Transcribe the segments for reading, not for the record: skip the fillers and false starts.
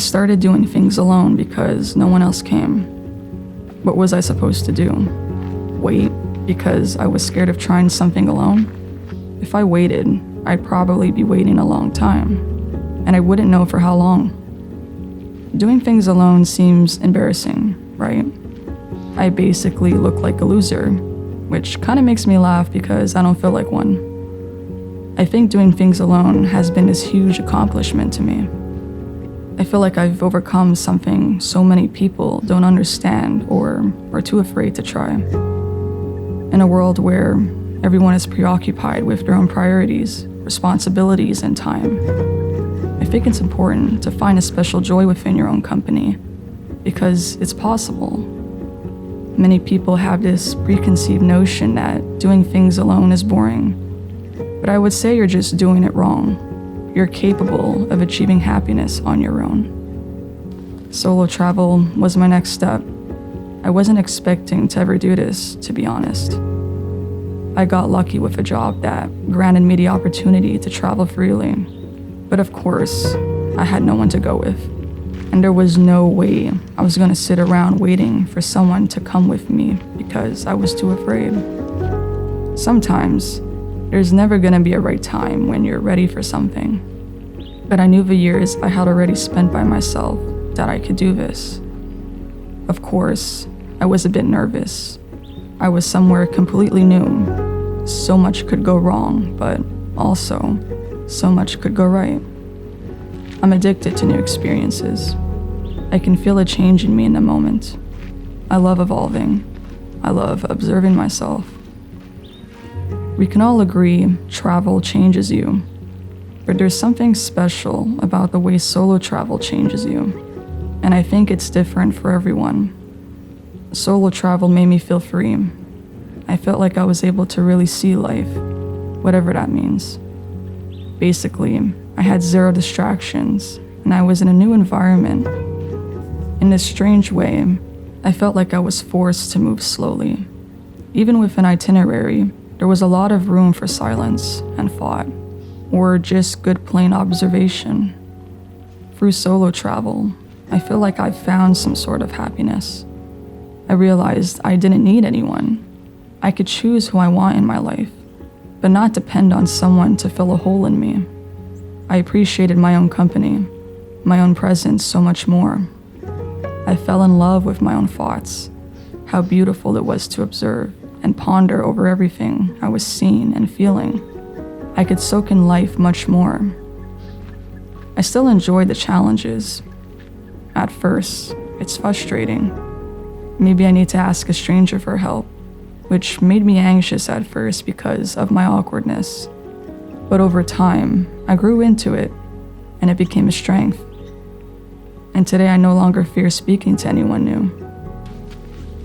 started doing things alone because no one else came. What was I supposed to do? Wait because I was scared of trying something alone? If I waited, I'd probably be waiting a long time, and I wouldn't know for how long. Doing things alone seems embarrassing, right? I basically look like a loser, which kind of makes me laugh because I don't feel like one. I think doing things alone has been this huge accomplishment to me. I feel like I've overcome something so many people don't understand or are too afraid to try. In a world where everyone is preoccupied with their own priorities, responsibilities, and time, I think it's important to find a special joy within your own company because it's possible. Many people have this preconceived notion that doing things alone is boring, but I would say you're just doing it wrong. You're capable of achieving happiness on your own. Solo travel was my next step. I wasn't expecting to ever do this, to be honest. I got lucky with a job that granted me the opportunity to travel freely. But of course, I had no one to go with. And there was no way I was going to sit around waiting for someone to come with me because I was too afraid. Sometimes, there's never going to be a right time when you're ready for something. But I knew the years I had already spent by myself that I could do this. Of course, I was a bit nervous. I was somewhere completely new. So much could go wrong, but also, so much could go right. I'm addicted to new experiences. I can feel a change in me in the moment. I love evolving. I love observing myself. We can all agree travel changes you, but there's something special about the way solo travel changes you, and I think it's different for everyone. Solo travel made me feel free. I felt like I was able to really see life, whatever that means. Basically, I had zero distractions, and I was in a new environment. In this strange way, I felt like I was forced to move slowly. Even with an itinerary, there was a lot of room for silence and thought, or just good plain observation. Through solo travel, I feel like I've found some sort of happiness. I realized I didn't need anyone. I could choose who I want in my life, but not depend on someone to fill a hole in me. I appreciated my own company, my own presence so much more. I fell in love with my own thoughts, how beautiful it was to observe and ponder over everything I was seeing and feeling. I could soak in life much more. I still enjoy the challenges. At first, it's frustrating. Maybe I need to ask a stranger for help, which made me anxious at first because of my awkwardness. But over time, I grew into it, and it became a strength. And today I no longer fear speaking to anyone new.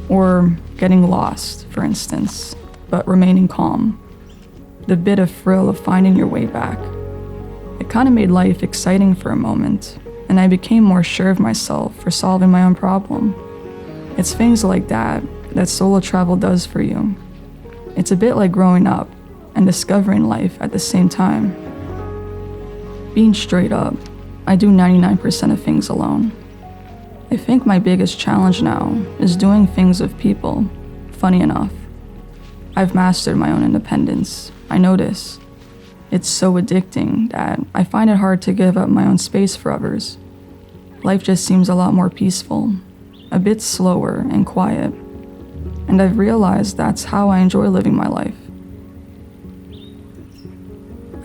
Or getting lost, for instance, but remaining calm. The bit of thrill of finding your way back. It kind of made life exciting for a moment, and I became more sure of myself for solving my own problem. It's things like that solo travel does for you. It's a bit like growing up and discovering life at the same time. Being straight up, I do 99% of things alone. I think my biggest challenge now is doing things with people, funny enough. I've mastered my own independence, I notice. It's so addicting that I find it hard to give up my own space for others. Life just seems a lot more peaceful, a bit slower and quiet. And I've realized that's how I enjoy living my life.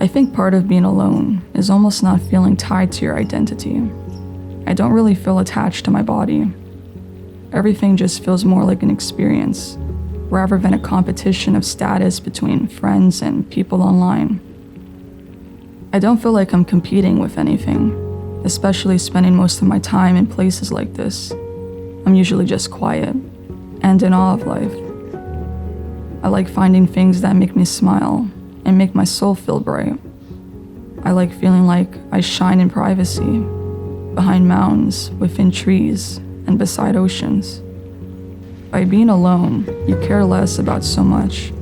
I think part of being alone is almost not feeling tied to your identity. I don't really feel attached to my body. Everything just feels more like an experience, rather than a competition of status between friends and people online. I don't feel like I'm competing with anything, especially spending most of my time in places like this. I'm usually just quiet and in awe of life. I like finding things that make me smile and make my soul feel bright. I like feeling like I shine in privacy, behind mountains, within trees, and beside oceans. By being alone, you care less about so much.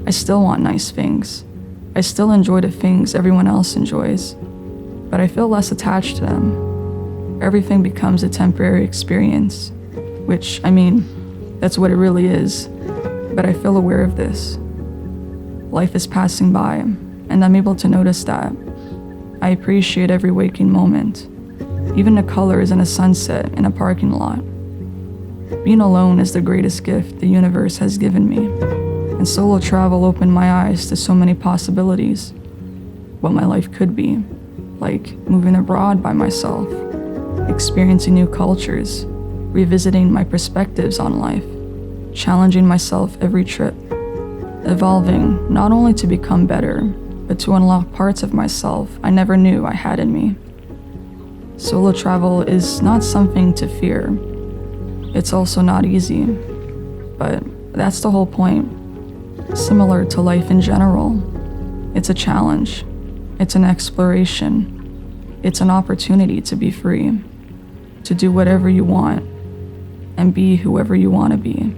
I still want nice things. I still enjoy the things everyone else enjoys, but I feel less attached to them. everything becomes a temporary experience, which, I mean, that's what it really is, but I feel aware of this. Life is passing by, and I'm able to notice that. I appreciate every waking moment, even the colors in a sunset in a parking lot. Being alone is the greatest gift the universe has given me, and solo travel opened my eyes to so many possibilities. What my life could be, like moving abroad by myself, experiencing new cultures, revisiting my perspectives on life, challenging myself every trip, evolving not only to become better, but to unlock parts of myself I never knew I had in me. Solo travel is not something to fear. It's also not easy, but that's the whole point. Similar to life in general, it's a challenge, it's an exploration, it's an opportunity to be free, to do whatever you want, and be whoever you want to be.